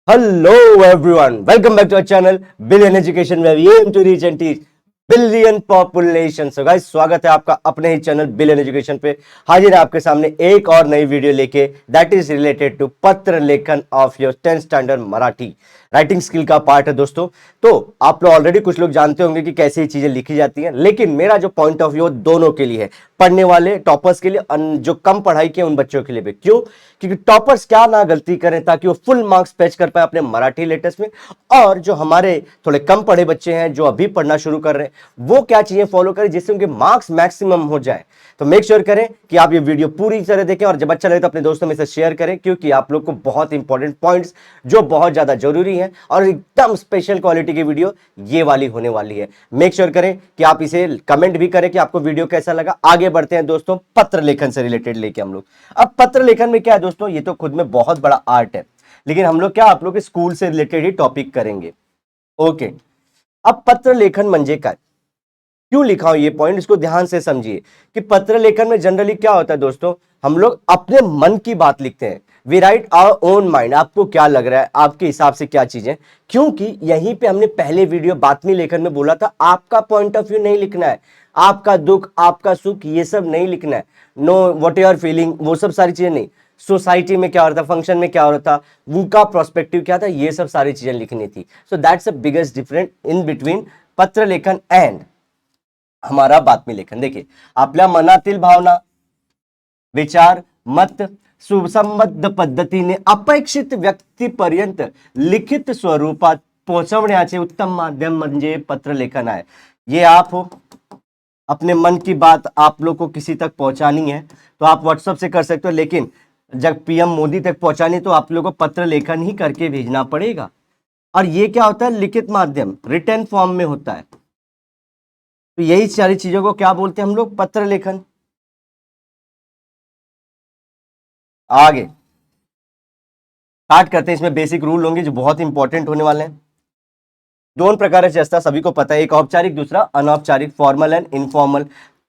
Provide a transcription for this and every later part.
Hello everyone, welcome back to our channel Billion Education where we aim to reach and teach billion population. So guys, स्वागत है आपका अपने ही channel billion education पे। हाजिर है आपके सामने एक और नई वीडियो लेके, दैट इज रिलेटेड टू पत्र लेखन of your 10th standard Marathi. Writing skill का पार्ट है दोस्तों। तो आप लोग ऑलरेडी कुछ लोग जानते होंगे कि कैसे ये चीजें लिखी जाती हैं, लेकिन मेरा जो पॉइंट ऑफ व्यू दोनों के लिए है, पढ़ने वाले टॉपर्स के लिए, जो कम पढ़ाई के उन बच्चों के लिए भी। क्यों? क्योंकि टॉपर्स क्या ना गलती करें ताकि वो फुल मार्क्स फेच कर पाए अपने मराठी लेटर्स में, और जो हमारे थोड़े कम पढ़े बच्चे हैं जो अभी पढ़ना शुरू कर रहे हैं वो क्या चीजें फॉलो करें जिससे उनके मार्क्स मैक्सिमम हो जाए। तो मेक श्योर करें कि आप ये वीडियो पूरी तरह देखें, और जब अच्छा लगे तो अपने दोस्तों में से शेयर करें, क्योंकि आप लोग को बहुत इंपॉर्टेंट पॉइंट्स जो बहुत ज्यादा जरूरी है और एकदम स्पेशल क्वालिटी की वीडियो ये वाली होने वाली है। मेक श्योर करें कि आप इसे कमेंट भी करें कि आपको वीडियो कैसा लगा। आगे बढ़ते हैं दोस्तों, पत्र लेखन से रिलेटेड लेके हम लोग। अब पत्र लेखन में क्या है दोस्तों, ये तो खुद में बहुत बड़ा आर्ट है, लेकिन हम लोग क्या आप लोग के स्कूल से रिलेटेड ही टॉपिक करेंगे। ओके, अब पत्र लेखन म्हणजे काय, क्यों लिखा हूं ये पॉइंट, इसको ध्यान से समझिए कि पत्र लेखन में जनरली क्या होता है दोस्तों, हम लोग अपने मन की बात लिखते हैं। We write our own mind. आपको क्या लग रहा है, आपके हिसाब से क्या चीजें, क्योंकि यहीं पे हमने पहले वीडियो बातमी लेखन में बोला था आपका पॉइंट ऑफ व्यू नहीं लिखना है, आपका दुख आपका सुख ये सब नहीं लिखना है। No what you are feeling, वो सब सारी चीजें नहीं। सोसाइटी में क्या हो रहा था, फंक्शन में क्या हो रहा था, उनका प्रोस्पेक्टिव क्या था, ये सब सारी चीजें लिखनी थी। So that's the biggest difference in between पत्र लेखन एंड हमारा बातमी लेखन। देखिए, आपल्या मनातील भावना, विचार, मत सुसंबद्ध पद्धतीने अपेक्षित व्यक्तीपर्यंत लिखित स्वरूपात पोहोचवण्याचे उत्तम माध्यम म्हणजे पत्र लेखन आहे। ये आप हो, अपने मन की बात आप लोग को किसी तक पहुंचानी है तो आप व्हाट्सएप से कर सकते हो, लेकिन जब पीएम मोदी तक पहुंचानी तो आप लोगों को पत्र लेखन ही करके भेजना पड़ेगा। और ये क्या होता है, लिखित माध्यम, रिटर्न फॉर्म में होता है। तो यही सारी चीजों को क्या बोलते हैं हम लोग, पत्र लेखन। आगे स्टार्ट करते हैं, इसमें बेसिक रूल होंगे जो बहुत इंपॉर्टेंट होने वाले हैं। दोन प्रकारचे असतात, सभी को पता है, एक औपचारिक दूसरा अनौपचारिक, फॉर्मल एंड इनफॉर्मल।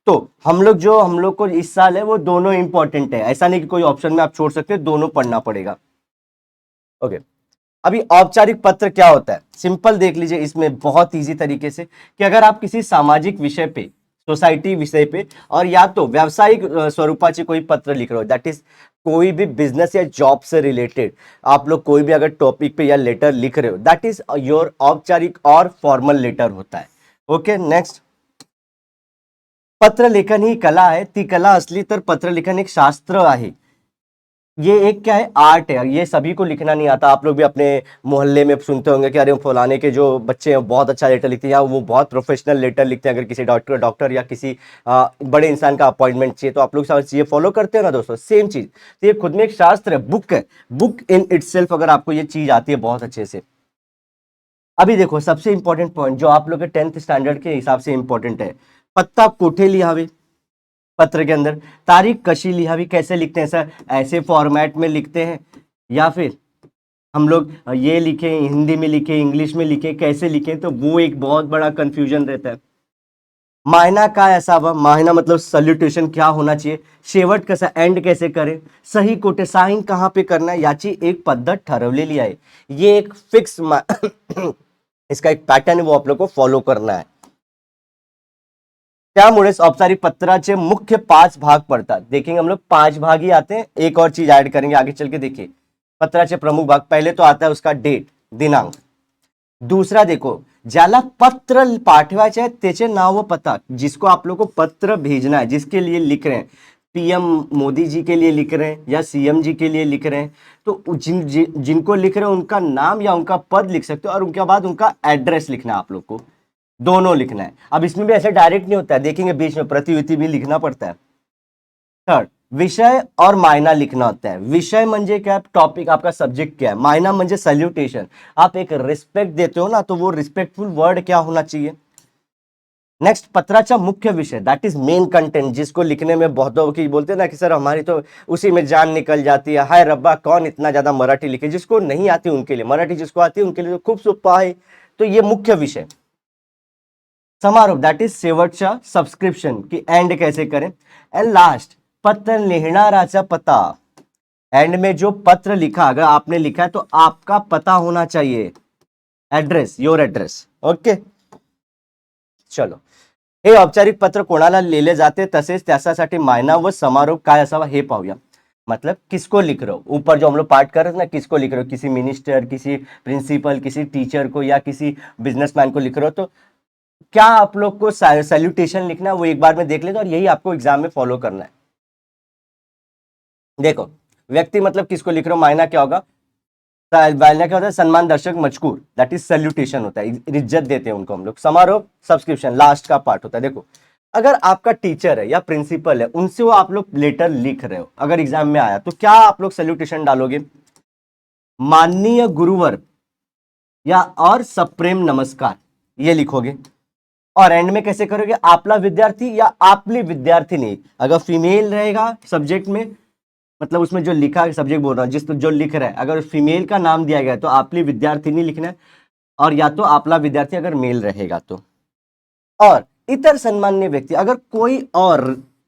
तो हम लोग को इस साल है वो दोनों इंपॉर्टेंट है, ऐसा नहीं कि कोई ऑप्शन में आप छोड़ सकते, दोनों पढ़ना पड़ेगा। ओके, अभी औपचारिक पत्र क्या होता है, सिंपल देख लीजिए इसमें बहुत इजी तरीके से, कि अगर आप किसी सामाजिक विषय पे, सोसाइटी विषय पे, और या तो व्यावसायिक स्वरूपाचे कोई पत्र लिख रहे हो, दैट इज कोई भी बिजनेस या जॉब से रिलेटेड आप लोग कोई भी अगर टॉपिक पे या लेटर लिख रहे हो, दैट इज योर औपचारिक और फॉर्मल लेटर होता है। ओके, नेक्स्ट, पत्र लेखन ही कला आहे, ती कला असली तर पत्र लेखन एक शास्त्र आहे। ये एक क्या है, आर्ट है, ये सभी को लिखना नहीं आता। आप लोग भी अपने मोहल्ले में सुनते होंगे कि अरे फलाने के जो बच्चे हैं बहुत अच्छा लेटर लिखते हैं, या वो बहुत प्रोफेशनल लेटर लिखते हैं। अगर किसी डॉक्टर या किसी बड़े इंसान का अपॉइंटमेंट चाहिए तो आप लोग सारी चीजें फॉलो करते हैं ना दोस्तों, सेम चीज। तो ये खुद में एक शास्त्र है, बुक है, बुक इन इटसेल्फ, अगर आपको ये चीज आती है बहुत अच्छे से। अभी देखो, सबसे इंपॉर्टेंट पॉइंट जो आप लोग के 10th स्टैंडर्ड के हिसाब से इंपॉर्टेंट है, पत्ता कोठे लिहावे, पत्र के अंदर तारीख कशी लिहावी, कैसे लिखते हैं सर, ऐसे फॉर्मेट में लिखते हैं या फिर हम लोग ये लिखे, हिंदी में लिखे, इंग्लिश में लिखे, कैसे लिखे, तो वो एक बहुत बड़ा कंफ्यूजन रहता है। मायना काय असावा, मायना मतलब सल्युटेशन क्या होना चाहिए, शेवट कसा, एंड कैसे करें, सही कोटे साइन कहाँ पे करना है, याची एक पद्धत ठरवलेली आहे। ये एक फिक्स इसका एक पैटर्न है, वो आप लोग को फॉलो करना है। त्यामुळेच औपचारिक पत्राचे मुख्य 5 भाग पड़तात। देखेंगे हम लोग 5 भाग ही आते हैं, एक और चीज ऐड करेंगे आगे चल के। देखिए, पत्राचे प्रमुख भाग, पहले तो आता है उसका डेट, दिनांक। दूसरा देखो, ज्याला पत्र पाठवायचे आहे त्याचे नाव व पता, जिसको आप लोग को पत्र भेजना है, जिसके लिए लिख रहे हैं, पीएम मोदी जी के लिए लिख रहे हैं या सीएम जी के लिए लिख रहे हैं, तो जिनको लिख रहे हैं उनका नाम या उनका पद लिख सकते हो, और उनके बाद उनका एड्रेस लिखना है आप लोग को, दोनों लिखना है। अब इसमें भी ऐसे डायरेक्ट नहीं होता है, देखेंगे बीच में प्रतियुक्ति भी लिखना पड़ता है। थर्ड, विषय और मायना लिखना होता है। विषय म्हणजे क्या, टॉपिक आपका सब्जेक्ट क्या है, मायना म्हणजे सल्यूटेशन, आप एक रिस्पेक्ट देते हो ना, तो वो रिस्पेक्टफुल वर्ड क्या होना चाहिए। नेक्स्ट, पत्राचा मुख्य विषय, दैट इज मेन कंटेंट, जिसको लिखने में बहुत की बोलते हैं ना कि सर हमारी तो उसी में जान निकल जाती है, हाय रब्बा कौन इतना ज्यादा मराठी लिखे, जिसको नहीं आती उनके लिए, मराठी जिसको आती है उनके लिए तो खूप सोपा है। तो ये मुख्य विषय। समारोप, दैट इज शेवटचा सबस्क्रिप्शन, की एंड कैसे करें। एंड लास्ट, पत्र लिहिणाराचा पता, एंड में जो पत्र लिखा, अगर आपने लिखा है तो आपका पता होना चाहिए, एड्रेस, योर एड्रेस. ओके, चलो. हे औपचारिक पत्र कोणाला लिहिले जाते तसेच त्याच्यासाठी मायना व समारोप काय असावा हे पाहूया. मतलब किसको लिख रहे हो, ऊपर जो हम लोग पार्ट कर रहे थे ना, किसको लिख रहे हो, किसी मिनिस्टर, किसी प्रिंसिपल, किसी टीचर को या किसी बिजनेसमैन को लिख रहे हो, तो क्या आप लोग को सैल्यूटेशन लिखना है वो एक बार में देख लेते, और यही आपको एग्जाम में फॉलो करना है. देखो, व्यक्ति मतलब किसको लिख रहे हो, मायना क्या होगा, मायना क्या होता है, सम्मान दर्शक मजकूर, दैट इज सैल्यूटेशन होता है, इज्जत देते हैं उनको हम लोग. समारोह सब्सक्रिप्शन लास्ट का पार्ट होता है. देखो, अगर आपका टीचर है या प्रिंसिपल है, उनसे वो आप लोग लेटर लिख रहे हो, अगर एग्जाम में आया तो क्या आप लोग सैल्यूटेशन डालोगे, माननीय गुरुवर या और सप्रेम नमस्कार, ये लिखोगे. और एंड में कैसे करोगे, आपला विद्यार्थी या आपली विद्यार्थिनी. अगर फीमेल रहेगा सब्जेक्ट में, मतलब उसमें जो लिखा है, सब्जेक्ट बोल रहा हूं, जिस जो लिख रहा है, अगर फीमेल का नाम दिया गया तो आपली विद्यार्थिनी लिखना है, और या तो आपला विद्यार्थी अगर मेल रहेगा तो. और इतर सम्मान्य व्यक्ति, अगर कोई और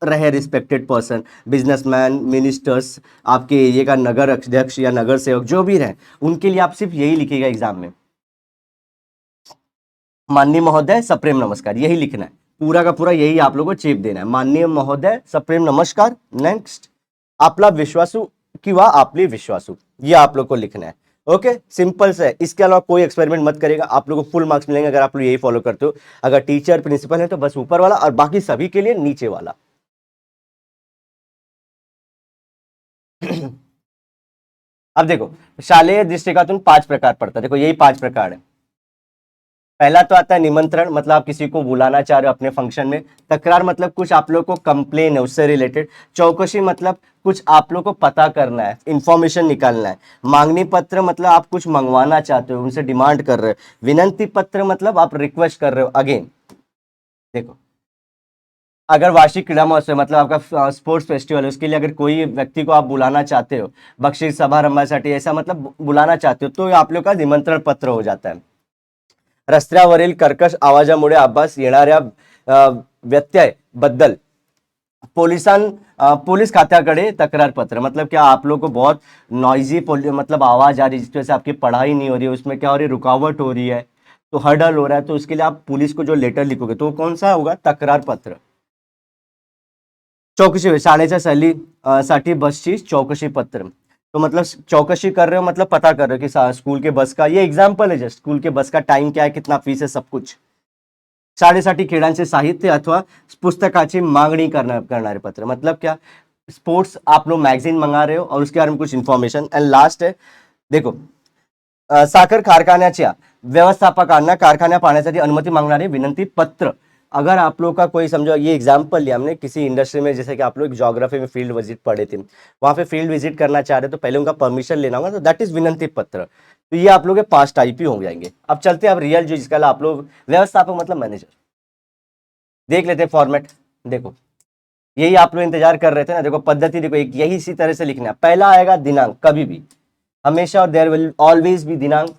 रहे, रिस्पेक्टेड पर्सन, बिजनेसमैन, मिनिस्टर्स, आपके एरिया का नगर अध्यक्ष या नगर सेवक, जो भी रहे, उनके लिए आप सिर्फ यही लिखिएगा एग्जाम में, माननीय महोदय सप्रेम नमस्कार, यही लिखना है. पूरा का पूरा यही आप लोगों को चेप देना है, माननीय महोदय सप्रेम नमस्कार. नेक्स्ट, आपला विश्वासू किंवा आपली विश्वासू, ये आप लोग को लिखना है. ओके, सिंपल से. इसके अलावा कोई एक्सपेरिमेंट मत करेगा, आप लोगों को फुल मार्क्स मिलेंगे अगर आप लोग यही फॉलो करते हो. अगर टीचर प्रिंसिपल है तो बस ऊपर वाला, और बाकी सभी के लिए नीचे वाला. अब देखो, शालेय दृष्टिकोण 5 प्रकार पड़ता है. देखो, यही 5 प्रकार है. पहला तो आता है निमंत्रण, मतलब आप किसी को बुलाना चाह रहे हो अपने फंक्शन में. तकरार मतलब कुछ आप लोग को कंप्लेन है उससे रिलेटेड. चौकसी मतलब कुछ आप लोग को पता करना है, इंफॉर्मेशन निकालना है. मांगनी पत्र मतलब आप कुछ मंगवाना चाहते हो, उनसे डिमांड कर रहे हो. विनंती पत्र मतलब आप रिक्वेस्ट कर रहे हो. अगेन देखो, अगर वार्षिक क्रीड़ा महोत्सव मतलब आपका स्पोर्ट्स फेस्टिवल है, उसके लिए अगर कोई व्यक्ति को आप बुलाना चाहते हो, बक्षीस समारंभासाठी, ऐसा मतलब बुलाना चाहते हो, तो आप लोग का निमंत्रण पत्र हो जाता है. रस्त्यावरील कर्कश आवाजामुळे आभास येणाऱ्या व्यत्यय बद्दल पुलिस खात्याकडे तक्रार पत्र, मतलब क्या आप लोग को बहुत नॉइजी मतलब आवाज आ रही है, जिस वजह से आपकी पढ़ाई नहीं हो रही है, उसमें क्या हो रही है, रुकावट हो रही है, तो हर्डल हो रहा है, तो उसके लिए आप पुलिस को जो लेटर लिखोगे तो कौन सा होगा, तक्रार पत्र. चौकशी, शाळेच्या सहली साठी बसची चौकशी पत्र, तो मतलब चौकशी कर रहे हो, मतलब पता कर रहे हो कि स्कूल के बस का, ये एग्जाम्पल है जस्ट, स्कूल के बस का टाइम क्या है, कितना फीस है, सब कुछ. शाळेसाठी खेळांचे साहित्य अथवा पुस्तकाची मांगणी करणारे पत्र, मतलब क्या, स्पोर्ट्स आप लोग मैगजीन मंगा रहे हो और उसके बारे में कुछ इंफॉर्मेशन. एंड लास्ट है, देखो, साखर कारखान्याच्या व्यवस्थापकांना कारखान्या पाहण्यासाठी अनुमती मांगणारे विनंती पत्र. अगर आप लोग का कोई, समझो ये एग्जाम्पल लिया हमने किसी इंडस्ट्री में, जैसे कि आप लोग ज्योग्राफी में फील्ड विजिट पढ़े थे, वहां पे फील्ड विजिट करना चाह रहे तो पहले उनका परमिशन लेना होगा, तो दैट इज विनंती पत्र. तो ये आप लोग के 5 टाइप ही हो जाएंगे. अब चलते हैं अब रियल, जो जिसका आप लोग व्यवस्थापक मतलब मैनेजर, देख लेते हैं फॉर्मेट. देखो, यही आप लोग इंतजार कर रहे थे ना. देखो पद्धति, देखो एक यही इसी तरह से लिखना है. पहला आएगा दिनांक, कभी भी, हमेशा, और देयर विल ऑलवेज बी दिनांक.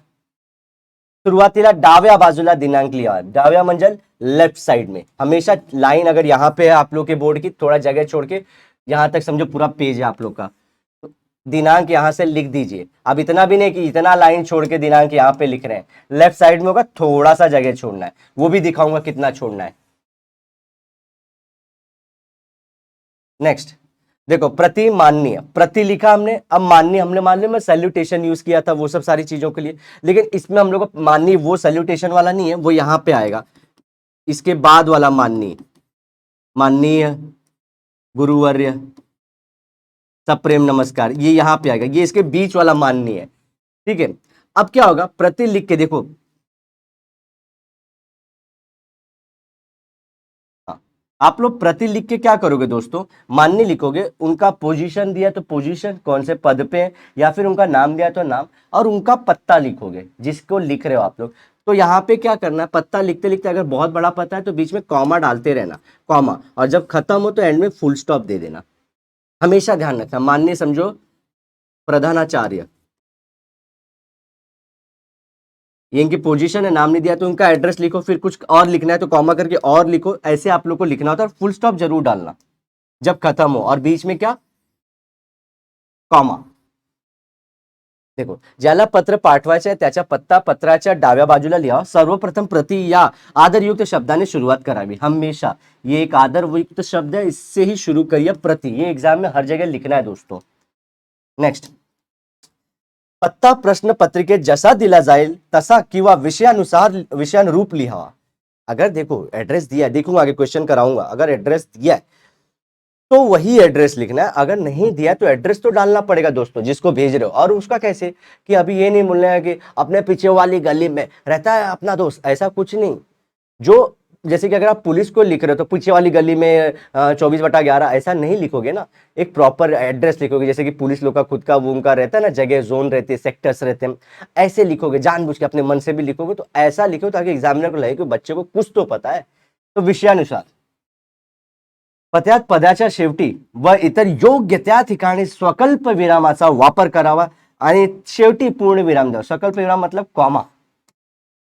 सुरुवातीला डाव्या बाजूला दिनांक लिहा, डाव्या म्हणजे लेफ्ट साइड में, हमेशा लाइन अगर यहाँ पे है आप लोग के बोर्ड की, थोड़ा जगह छोड़ के, यहाँ तक समझो पूरा पेज है आप लोग का, तो दिनांक यहाँ से लिख दीजिए. अब इतना भी नहीं कि इतना लाइन छोड़ के दिनांक यहाँ पे लिख रहे हैं, लेफ्ट साइड में होगा, थोड़ा सा जगह छोड़ना है, वो भी दिखाऊंगा कितना छोड़ना है. नेक्स्ट, देखो, प्रति माननीय, प्रति लिखा हमने, अब माननीय हमने माननीय में सैल्यूटेशन यूज किया था, वो सब सारी चीजों के लिए. लेकिन इसमें हम लोग को माननीय वो सैल्यूटेशन वाला नहीं है, वो यहाँ पे आएगा, इसके बाद वाला माननीय, माननीय गुरुवर्य सप्रेम नमस्कार, ये यहाँ पे आएगा, ये इसके बीच वाला माननीय है. ठीक है, अब क्या होगा, प्रति लिख के देखो, आप लोग प्रति लिख के क्या करोगे दोस्तों, माननीय लिखोगे, उनका पोजीशन दिया तो पोजीशन, कौन से पद पे है, या फिर उनका नाम दिया तो नाम, और उनका पत्ता लिखोगे जिसको लिख रहे हो आप लोग. तो यहाँ पे क्या करना है, पत्ता लिखते लिखते अगर बहुत बड़ा पता है तो बीच में कॉमा डालते रहना, कॉमा, और जब खत्म हो तो एंड में फुल स्टॉप दे देना. हमेशा ध्यान रखना. माननीय समझो प्रधानाचार्य, ये इनकी पोजीशन है, नाम नहीं दिया तो उनका एड्रेस लिखो, फिर कुछ और लिखना है तो कॉमा करके और लिखो, ऐसे आप लोग को लिखना होता है. और फुल स्टॉप जरूर डालना जब खत्म हो, और बीच में क्या, कॉमा. देखो, ज्याला पत्र पाठवायचं आहे त्याचा पत्ता पत्राच्या डाव्या बाजूला लिहा. सर्वप्रथम प्रति या आदरयुक्त शब्दाने शुरुआत करावी. हमेशा ये एक आदरयुक्त शब्द है, इससे ही शुरू करिए. प्रति, ये एग्जाम में हर जगह लिखना है दोस्तों. नेक्स्ट, पत्ता प्रश्न पत्रिकेत जसा दिला जाईल तसा किंवा विषयानुरूप लिहावा. अगर देखो एड्रेस दिया है, देखूंगा आगे क्वेश्चन कराऊंगा, अगर एड्रेस दिया है तो वही एड्रेस लिखना है. अगर नहीं दिया तो एड्रेस तो डालना पड़ेगा दोस्तों जिसको भेज रहे हो. और उसका कैसे कि अभी ये नहीं बोलना है कि अपने पीछे वाली गली में रहता है अपना दोस्त, ऐसा कुछ नहीं. जो जैसे कि अगर आप पुलिस को लिख रहे हो तो पीछे वाली गली में 24/11 ऐसा नहीं लिखोगे ना. एक प्रॉपर एड्रेस लिखोगे, जैसे कि पुलिस लोग का खुद का वो उनका रहता है ना, जगह जोन रहती है, सेक्टर्स रहते हैं, ऐसे लिखोगे. जानबूझ के अपने मन से भी लिखोगे तो ऐसा लिखो ताकि एग्जामिनर को लगे कि बच्चे को कुछ तो पता है. तो विषयानुसार पत्यात पदाच्या शेवटी व इतर योग्य त्या ठिकाणी स्वकल्प विरामाचा वापर करावा आणि शेवटी पूर्ण विराम द्यावा. स्वकल्प विराम मतलब कॉमा.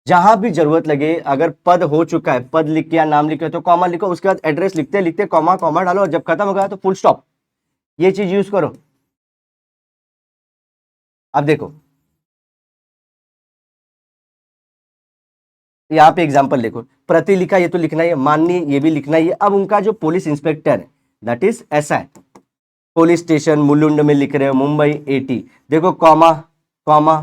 जहां भी जरूरत लगे, अगर पद हो चुका है, पद लिख के या नाम लिखे तो कॉमा लिखो, उसके बाद एड्रेस लिखते लिखते कॉमा कॉमा डालो और जब खत्म हो गया तो फुल स्टॉप. ये चीज यूज करो. अब देखो यहाँ पे एग्जाम्पल देखो, प्रति लिखा, ये तो लिखना ही है. माननीय, ये भी लिखना ही है. अब उनका जो पुलिस इंस्पेक्टर है दैट इज ऐसा है, पुलिस स्टेशन मुलुंड में लिख रहे हो, मुंबई 80, देखो कॉमा कॉमा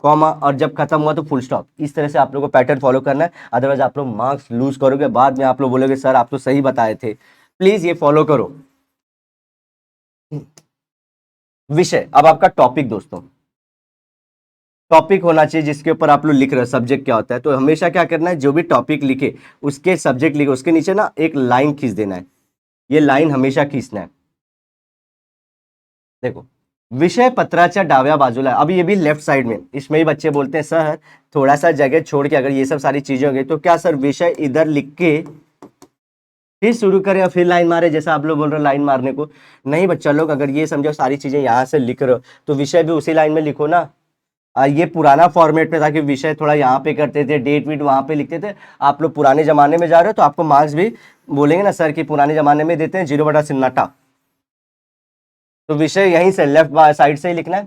कॉमा और जब खत्म हुआ तो फुल स्टॉप. इस तरह से आप लोगों को पैटर्न फॉलो करना है, अदरवाइज आप लोग मार्क्स लूज करोगे. बाद में आप लोग बोलोगे सर आप तो सही बताए थे. प्लीज ये फॉलो करो. विषय, अब आपका टॉपिक दोस्तों, टॉपिक होना चाहिए जिसके ऊपर आप लोग लिख रहे हो. सब्जेक्ट क्या होता है, तो हमेशा क्या करना है, जो भी टॉपिक लिखे उसके सब्जेक्ट लिखे, उसके नीचे ना एक लाइन खींच देना है. ये लाइन हमेशा खींचना है. देखो, विषय पत्राच्या डाव्या बाजूला है. अब ये भी लेफ्ट साइड में, इसमें ही बच्चे बोलते हैं सर थोड़ा सा जगह छोड़ के अगर ये सब सारी चीजें हो गई तो क्या सर विषय इधर लिख के फिर शुरू करें या फिर लाइन मारे, जैसा आप लोग बोल रहे हो लाइन मारने को. नहीं बच्चा लोग, अगर ये समझो सारी चीजें यहाँ से लिख रहे हो तो विषय भी उसी लाइन में लिखो ना. ये पुराना फॉर्मेट में था कि विषय थोड़ा यहाँ पे करते थे, डेट वीट वहां पे लिखते थे. आप लोग पुराने जमाने में जा रहे हो तो आपको मार्क्स भी बोलेंगे ना सर कि पुराने जमाने में देते हैं 0/सन्नाटा. तो विषय यहीं से लेफ्ट साइड से ही लिखना है.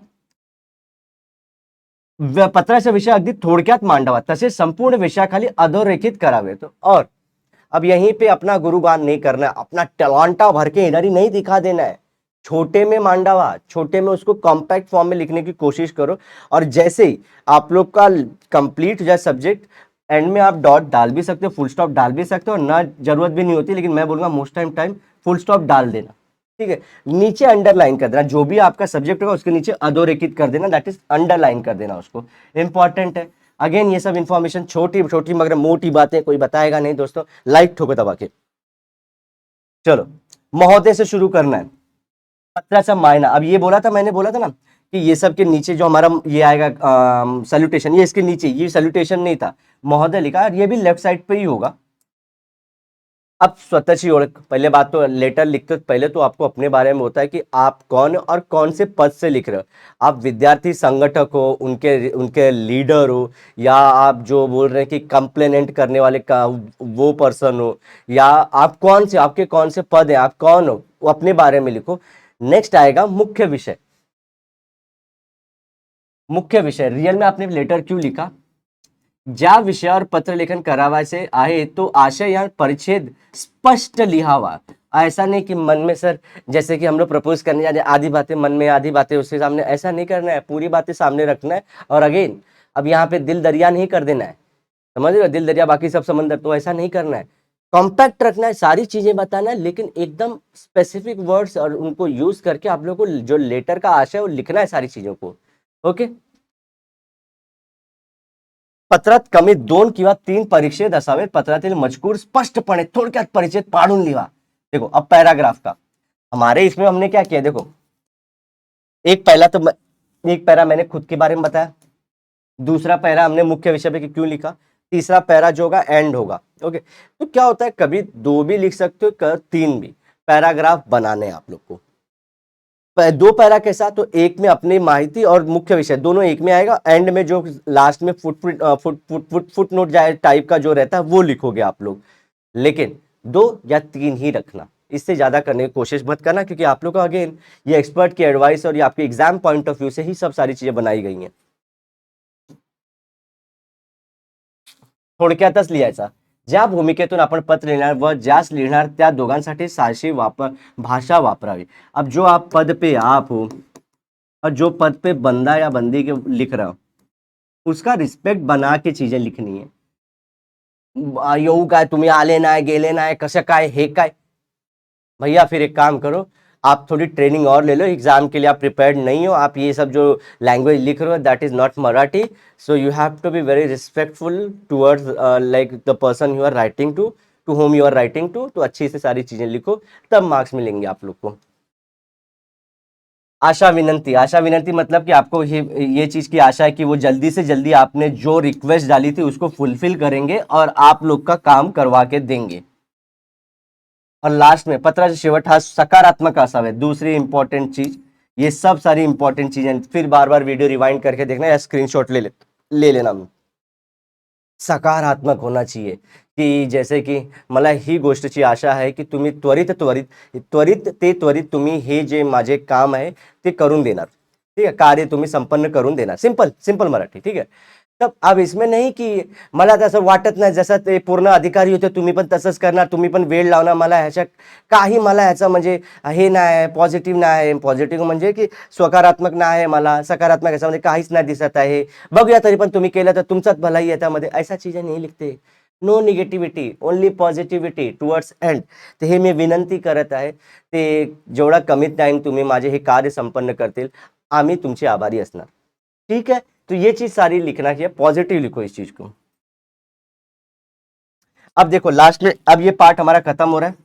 पत्राचा विषय अगदी थोडक्यात मांडावा, तसेच संपूर्ण विषयाखाली अधोरेखित करावे. तो और अब यहीं पे अपना गुरुगान नहीं करना है, अपना टलांटा भर के इधर ही नहीं दिखा देना है. छोटे में मांडावा, छोटे में उसको कॉम्पैक्ट फॉर्म में लिखने की कोशिश करो. और जैसे ही आप लोग का कंप्लीट हो जाए सब्जेक्ट, एंड में आप डॉट डाल भी सकते हो, फुल स्टॉप डाल भी सकते हो, ना जरूरत भी नहीं होती, लेकिन मैं बोलूंगा मोस्ट टाइम फुल स्टॉप डाल देना. ठीक है, नीचे अंडरलाइन कर देना, जो भी आपका सब्जेक्ट होगा उसके नीचे अधोरेखित कर देना, दैट इज अंडरलाइन कर देना उसको. इंपॉर्टेंट है. अगेन ये सब इंफॉर्मेशन छोटी छोटी मगर मोटी बातें कोई बताएगा नहीं दोस्तों. लाइक ठोको दबा के. चलो, महोदय से शुरू करना है. पत्राचा मायना, अब ये बोला था, मैंने बोला था ना कि ये सब के नीचे जो हमारा ये आएगा सैल्यूटेशन, ये इसके नीचे ये सैल्यूटेशन नहीं था, महोदय लिखा, और ये भी लेफ्ट साइड पे ही होगा. अब स्वतःची ओळख, पहले बात तो लेटर लिखते पहले तो आपको अपने बारे में होता है कि आप कौन और कौन से पद से लिख रहे हो. आप विद्यार्थी संगठक हो, उनके उनके लीडर हो, या आप जो बोल रहे हैं कि कंप्लेनेंट करने वाले का वो पर्सन हो, या आप कौन से, आपके कौन से पद है, आप कौन हो, वो अपने बारे में लिखो. नेक्स्ट आएगा मुख्य विषय. मुख्य विषय, रियल में आपने लेटर क्यों लिखा, ज्या विषयावर पत्र लेखन करावायचे आहे तो आशय या परिच्छेद स्पष्ट लिहावा. ऐसा नहीं कि मन में सर, जैसे कि हम लोग प्रपोज करने जा रहे हैं, आधी बातें मन में आधी बातें उसके सामने, ऐसा नहीं करना है. पूरी बातें सामने रखना है. और अगेन अब यहाँ पे दिल दरिया नहीं कर देना है, समझ रहे हो, दिल दरिया बाकी सब समंदर, तो ऐसा नहीं करना है. कॉम्पैक्ट रखना है, सारी चीजें बताना है, लेकिन एकदम स्पेसिफिक वर्ड्स और उनको यूज करके आप लोगों को जो लेटर का आशय है वो लिखना है सारी चीजों को. ओके. पत्रात कमीत 2 किंवा 3 परिच्छेद असावेत. पत्रातील मजकूर स्पष्टपणे थोडक्यात परिच्छेद पाडून लिहा. देखो, अब पैराग्राफ का हमारे इसमें हमने क्या किया, देखो एक पैरा मैंने खुद के बारे में बताया, दूसरा पैरा हमने मुख्य विषय पे क्यों लिखा, तीसरा पैरा जो होगा एंड होगा. ओके, तो क्या होता है, कभी 2 भी लिख सकते हो, 3 भी. पैराग्राफ बनाने हैं आप लोग को. 2 पैरा के साथ, तो एक में अपनी माहिती और मुख्य विषय दोनों एक में आएगा. एंड में जो लास्ट में फुट नोट जाए टाइप का जो रहता है वो लिखोगे आप लोग, लेकिन 2 या 3 ही रखना. इससे ज़्यादा करने की कोशिश मत करना, क्योंकि आप लोग को अगेन ये एक्सपर्ट की एडवाइस और ये आपके एग्जाम पॉइंट ऑफ व्यू से ही सब सारी चीज़ें बनाई गई हैं। थोडक्यातच लिहायचा, ज्या भूमिकेतून आपण पत्र लिहिणार व ज्यास लिहिणार त्या दोघांसाठी सारखी भाषा वापरावी। अब जो आप पद पे आप हो और जो पद पे बंदा या बंदी के लिख रहा हो, उसका रिस्पेक्ट बना के चीजें लिखनी है। येऊ काय तुम्ही आले नाही गेले नाही कसं काय हे काय, भैया फिर एक काम करो, आप थोड़ी ट्रेनिंग और ले लो, एग्जाम के लिए आप प्रिपेयर्ड नहीं हो, आप ये सब जो लैंग्वेज लिख रहे हो that is not Marathi, so you have to be very respectful towards like the person you are writing to whom you are writing to. तो अच्छी से सारी चीजें लिखो, तब मार्क्स मिलेंगे आप लोग को। आशा विनंती, आशा विनंती मतलब कि आपको ये चीज की आशा है कि वो जल्दी से जल्दी आपने जो रिक्वेस्ट डाली थी उसको फुलफिल करेंगे और आप लोग का काम करवा के देंगे। और लास्ट में पत्राचा शेवट हा सकारात्मक असावे। दूसरी इंपॉर्टेंट चीज, ये सब सारी इंपॉर्टेंट चीजें फिर बार बार वीडियो रिवाइंड करके देखना या स्क्रीनशॉट ले लेना। सकारात्मक होना चाहिए, की जैसे की मला ही गोष्टची आशा आहे की तुम्ही त्वरित त्वरित त्वरित ते त्वरित तुम्ही हे जे माझे काम आहे ते करून देणार, ठीक आहे, कार्य तुम्ही संपन्न करून देणार। सिंपल सिंपल मराठी, ठीक आहे। तब अब इसमें नाही की मला तसं वाटत नाही जसं ते पूर्ण अधिकारी होते तुम्ही पण तसंच करणार, तुम्ही पण वेळ लावणार, मला ह्याच्या काही मला ह्याचं म्हणजे हे नाही, पॉझिटिव्ह नाही, पॉझिटिव्ह म्हणजे की सकारात्मक नाही, मला सकारात्मक याच्यामध्ये काहीच नाही दिसत आहे, बघूया तरी पण तुम्ही केलं तर तुमचाच भलाई आहे त्यामध्ये, ऐसा चीजें नहीं लिखते। No negativity, only positivity towards end. तर हे मी विनंती करत आहे, ते जेवढा कमीत टाइम तुम्ही माझे हे कार्य संपन्न करतील आम्ही तुमचे आभारी असणार, ठीक है। तो ये चीज सारी लिखना चाहिए, पॉजिटिव लिखो इस चीज को। अब देखो लास्ट में, अब ये पार्ट हमारा खत्म हो रहा है,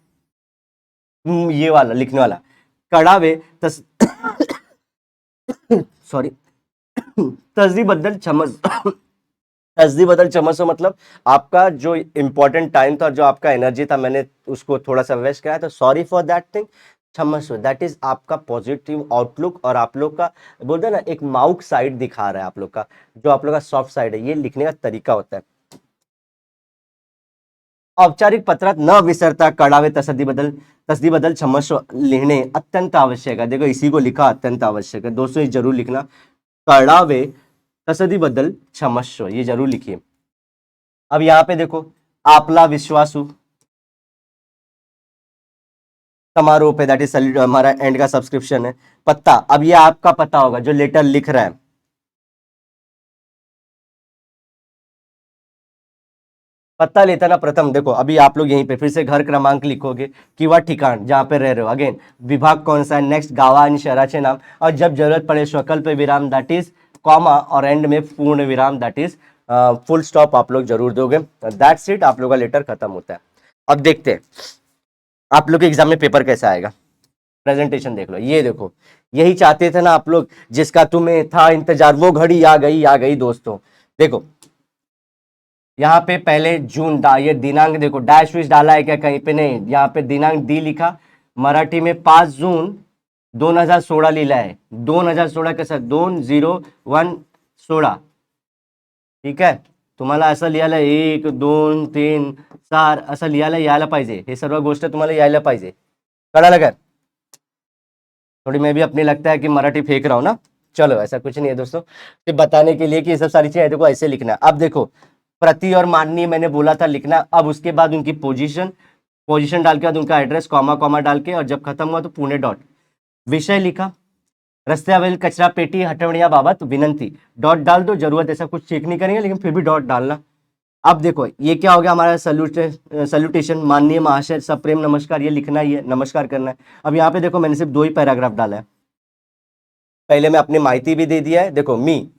ये वाला लिखने वाला कडावे तस सॉरी तसदीबद्दल क्षमस तसदीबद्दल क्षमस्व मतलब आपका जो इंपॉर्टेंट टाइम था, जो आपका एनर्जी था, मैंने उसको थोड़ा सा वेस्ट किया, तो सॉरी फॉर दैट थिंग, क्षमस्व। दैट इज आपका पॉजिटिव आउटलुक और आप लोग का बोलते हैं ना एक माउक साइड दिखा रहा है आप लोग का, जो आप लोग का सॉफ्ट साइड है, ये लिखने का तरीका होता है। औपचारिक पत्रात न विसरता कडावे तसदीबद्दल क्षमस्व लिखने अत्यंत आवश्यक है। देखो इसी को लिखा अत्यंत आवश्यक है दोस्तों, ये जरूर लिखना, कडावे तसदीबद्दल क्षमस्व, ये जरूर लिखिए। अब यहाँ पे देखो, आपला विश्वासू समारोह पे, दैट इज हमारा एंड का सब्सक्रिप्शन है। पत्ता, अब ये आपका पता होगा जो लेटर लिख रहा है, पता लेता ना प्रथम, देखो अभी आप लोग यहीं पे फिर से घर क्रमांक लिखोगे किंवा ठिकाण जहां पे रह रहे हो, अगेन विभाग कौन सा है, नेक्स्ट गावा आणि शहराचे नाम, और जब जरूरत पड़े स्वकल्प विराम दैट इज कॉमा, और एंड में पूर्ण विराम दैट इज फुल स्टॉप आप लोग जरूर दोगे। दैट्स इट, आप लोग का लेटर खत्म होता है। अब देखते हैं आप लोग के एग्जाम में पेपर कैसा आएगा। प्रेजेंटेशन देख लो, ये देखो यही चाहते थे ना आप लोग, जिसका तुम्हें था इंतजार, वो घड़ी आ गई दोस्तों। देखो यहाँ पे पहले जून ये दिनांक देखो, डैश विश डाला है क्या कहीं पे, नहीं, यहाँ पे दिनांक डी लिखा, मराठी में 5 जून 2016 लिहिला आहे, 2016 कसं 2016, ठीक आहे। तुम्हाला असं लिहायला 1 2 3 4 असं लिहायला यायला पाहिजे, हे सर्व गोष्ट तुम्हाला यायला पाहिजे, कळालं काय। थोड़ी मैं भी अपने लगता है कि मराठी फेंक रहा हूँ ना, चलो ऐसा कुछ नहीं है दोस्तों, ये बताने के लिए कि ये सब सारी चीजें देखो ऐसे लिखना है। अब देखो प्रति और माननीय मैंने बोला था लिखना, अब उसके बाद उनकी पोजीशन डाल के बाद उनका एड्रेस कॉमा कॉमा डाल के, और जब खत्म हुआ तो पुणे डॉट, विषय लिखा रस्त्यावरील कचरा पेटी हटवण्याबाबत विनंती, डॉट डाल दो, जरूरत ऐसा कुछ चेक नहीं करेंगे लेकिन फिर भी डॉट डालना। अब देखो ये क्या हो गया हमारा सल्यूटेशन, माननीय महाशय सप्रेम नमस्कार, ये लिखना ही है, नमस्कार करना है। अब यहाँ पे देखो मैंने सिर्फ 2 ही पैराग्राफ डाला है, पहले मैं अपनी माहिती भी दे दिया है, देखो मी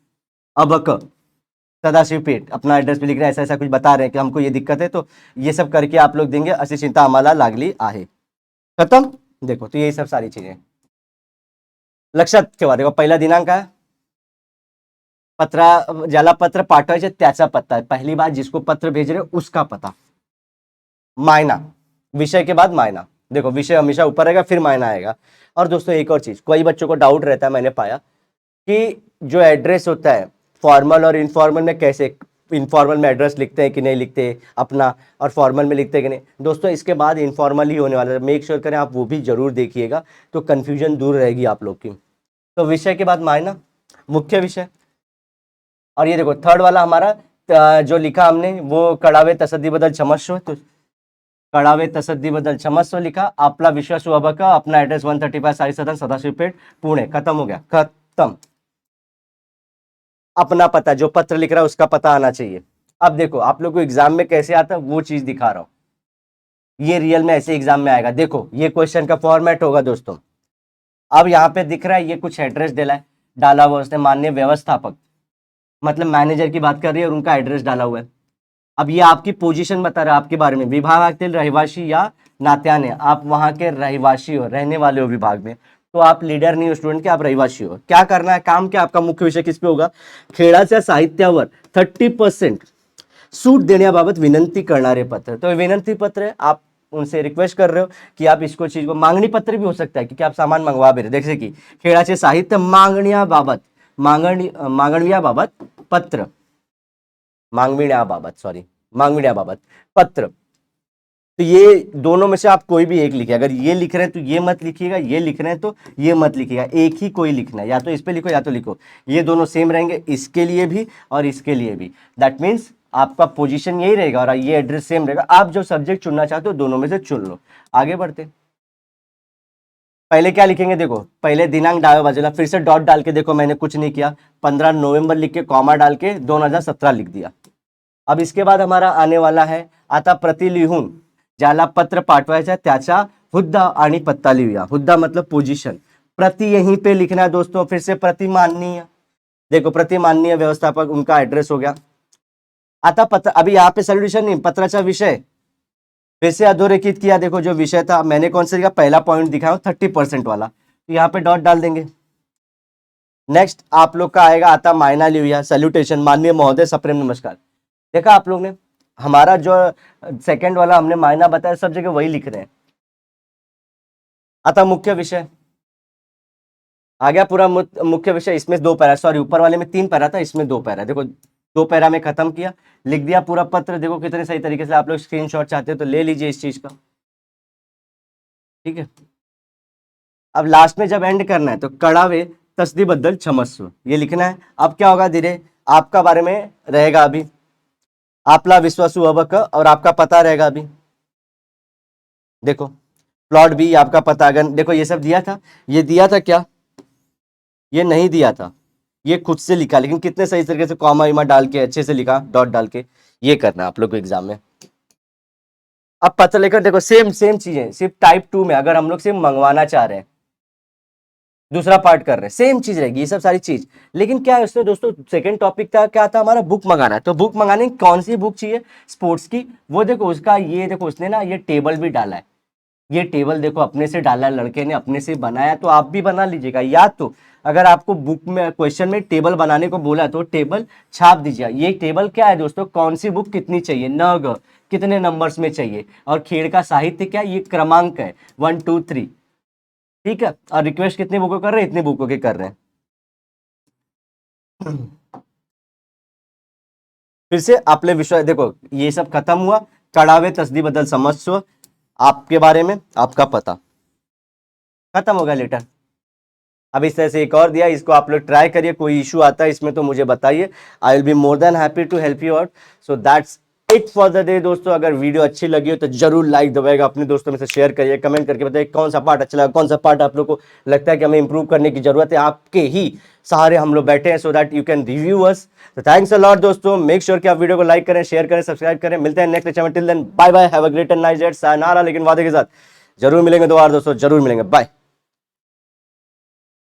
अबक सदाशिव पेठ अपना एड्रेस भी लिख रहे हैं, ऐसा ऐसा कुछ बता रहे हैं कि हमको ये दिक्कत है, तो ये सब करके आप लोग देंगे, अशी चिंता आम्हाला लागली आहे, खत्म। देखो तो यही सब सारी चीजें लक्षात ठेवा। देखो पहिला दिनांक आहे, पत्रा ज्याला पत्र पाठवायचे त्याचा पत्ता है, पहली बार जिसको पत्र भेज रहे हो उसका पता, मायना, विषय के बाद मायना, देखो विषय हमेशा ऊपर रहेगा फिर मायना आएगा। और दोस्तों एक और चीज, कोई बच्चों को डाउट रहता है, मैंने पाया कि जो एड्रेस होता है फॉर्मल और इनफॉर्मल में कैसे, इनफॉर्मल में एड्रेस लिखते हैं कि नहीं लिखते अपना, और फॉर्मल में लिखते हैं कि नहीं। दोस्तों इसके बाद इनफॉर्मल ही होने वाला है, मेक श्योर करें आप वो भी जरूर देखिएगा, तो कन्फ्यूजन दूर रहेगी आप लोग की। तो विषय के बाद मायना, मुख्य विषय, और ये देखो थर्ड वाला हमारा जो लिखा हमने वो कड़ावे तसद्दी बदल क्षमस्व, तो कड़ावे तसद्दी बदल क्षमस्व लिखा, आपला विश्वास का अपना एड्रेस 135 साई सदन सदाशिवपेट पुणे, खत्म हो गया, खत्म। अपना पता, जो पत्र लिख रहा है उसका पता आना चाहिए। अब देखो आप लोग को एग्जाम में कैसे आता है वो चीज दिखा रहा हूं, ये रियल में ऐसे एग्जाम में आएगा। देखो ये क्वेश्चन का फॉर्मेट होगा दोस्तों। अब यहाँ पे दिख रहा है ये कुछ एड्रेस डाला हुआ उसने, माननीय व्यवस्थापक, मतलब मैनेजर की बात कर रही है और उनका एड्रेस डाला हुआ है। अब ये आपकी पोजीशन बता रहा है आपके बारे में, विभागातील रहिवासी या नात्याने, आप वहां के रहिवासी हो, रहने वाले हो विभाग में, तो आप लीडर नहीं हो स्टूडेंट के, आप रहिवासी हो। क्या करना है काम, क्या आपका मुख्य विषय किस पे होगा, खेळाच्या साहित्यावर 30% सूट देण्याबाबत विनंती करणारे पत्र। तो विनंती पत्र है, आप उनसे रिक्वेस्ट कर रहे हो कि आप इसको चीज को, मांगणी पत्र भी हो सकता है क्योंकि आप सामान मंगवा भी रहे, जैसे कि खेळाचे साहित्य मागण्याबाबत, मागण्याबाबत पत्र, मांगण्याबाबत पत्र। तो ये दोनों में से आप कोई भी एक लिखिए, अगर ये लिख रहे हैं तो ये मत लिखिएगा, ये लिख रहे हैं तो ये मत लिखिएगा, एक ही कोई लिखना है, या तो इस पे लिखो या तो लिखो, ये दोनों सेम रहेंगे, इसके लिए भी और इसके लिए भी। दैट मीन्स आपका पोजीशन यही रहेगा और ये एड्रेस सेम रहेगा। आप जो सब्जेक्ट चुनना चाहते हो दोनों में से चुन लो। आगे बढ़ते, पहले क्या लिखेंगे, देखो पहले दिनांक डावे बाजूला, फिर से डॉट डाल के, देखो मैंने कुछ नहीं किया, 15 नवंबर लिख के कॉमा डाल के 2017 लिख दिया। अब इसके बाद हमारा आने वाला है, आता प्रति लिहून ज्याला पत्र पाठवायचा त्याचा हुद्दा आणि पत्ता लिहूया। हुद्दा मतलब पोजीशन, प्रति यहीं पे लिखना है दोस्तों। फिर से प्रति माननीय, देखो प्रति माननीय व्यवस्थापक, उनका एड्रेस हो गया। आता पत्र, अभी यहाँ पे सोल्यूशन नहीं, पत्राचा विषय फिर से अधोरेखित किया। देखो जो विषय था मैंने कौन सा लिखा, पहला पॉइंट दिखाया 30% वाला, तो यहाँ पे डॉट डाल देंगे। नेक्स्ट आप लोग का आएगा, आता मायना लिहूया, सैल्यूटेशन, माननीय महोदय सप्रेम नमस्कार। देखा आप लोग ने, हमारा जो सेकंड वाला हमने मायना बताया, सब जगह वही लिख रहे हैं। आता मुख्य विषय आ गया पूरा, मुख्य विषय, इसमें 2 पैरा, सॉरी ऊपर वाले में 3 पैरा था, इसमें 2 पैरा। देखो 2 पैरा में खत्म किया, लिख दिया पूरा पत्र। देखो कितने सही तरीके से, आप लोग स्क्रीनशॉट चाहते हो तो ले लीजिए इस चीज का, ठीक है। अब लास्ट में जब एंड करना है तो कड़ावे तसदी बद्दल क्षमस्व ये लिखना है। अब क्या होगा, धीरे आपका बारे में रहेगा अभी, आपला विश्वासू अबक और आपका पता रहेगा अभी। देखो प्लॉट बी आपका पता, अगर देखो ये सब दिया था, ये दिया था क्या, ये नहीं दिया था, ये खुद से लिखा, लेकिन कितने सही तरीके से कॉमा विमा डाल के अच्छे से लिखा, डॉट डाल के। ये करना आप लोग को एग्जाम में। अब पत्र लेकर देखो सेम चीजें, सिर्फ टाइप 2 में अगर हम लोग सिर्फ मंगवाना चाह रहे हैं, दूसरा पार्ट कर रहे हैं, सेम चीज रहेगी ये सब सारी चीज। लेकिन क्या है उसमें दोस्तों, सेकंड टॉपिक था क्या था हमारा, बुक मंगाना है। तो बुक मंगाने की कौन सी बुक चाहिए, स्पोर्ट्स की, वो देखो उसका, ये देखो उसने ना ये टेबल भी डाला है, ये टेबल देखो अपने से डाला है, लड़के ने अपने से बनाया, तो आप भी बना लीजिएगा। या तो अगर आपको बुक में क्वेश्चन में टेबल बनाने को बोला तो टेबल छाप दीजिए। ये टेबल क्या है दोस्तों, कौन सी बुक कितनी चाहिए, न कितने नंबर्स में चाहिए, और खेल का साहित्य क्या, ये क्रमांक है 1 2 3, ठीक है। और रिक्वेस्ट कितनी बुकों कर रहे हैं, इतनी बुकों के कर रहे हैं। फिर से आपले विश्वास, देखो ये सब खत्म हुआ, कड़ावे तसदी बदल समस्व, आपके बारे में आपका पता, खत्म हो गया लेटर। अब इस तरह से एक और दिया, इसको आप लोग ट्राई करिए, कोई इशू आता है इसमें तो मुझे बताइए, I will be more than happy to help you out. So that's it for the day दोस्तों। अगर वीडियो अच्छी लगी हो तो जरूर लाइक दबाएगा, अपने दोस्तों में से शेयर करिए, कमेंट करके बताइए कौन सा पार्ट अच्छा लगा, कौन सा पार्ट आप लोग को लगता है कि हमें इंप्रूव करने की जरूरत है। आपके ही सहारे हम लोग बैठे हैं, so that you can review us. तो थैंक्स अ लॉट दोस्तों, मेक श्योर कि आप वीडियो को लाइक करें, शेयर करें, सब्सक्राइब करें। मिलते हैं नेक्स्ट लेक्चर में, till then bye bye, have a great and nice day, sayonara. लेकिन वादे के साथ जरूर मिलेंगे दोबारा दोस्तों, जरूर मिलेंगे, बाय।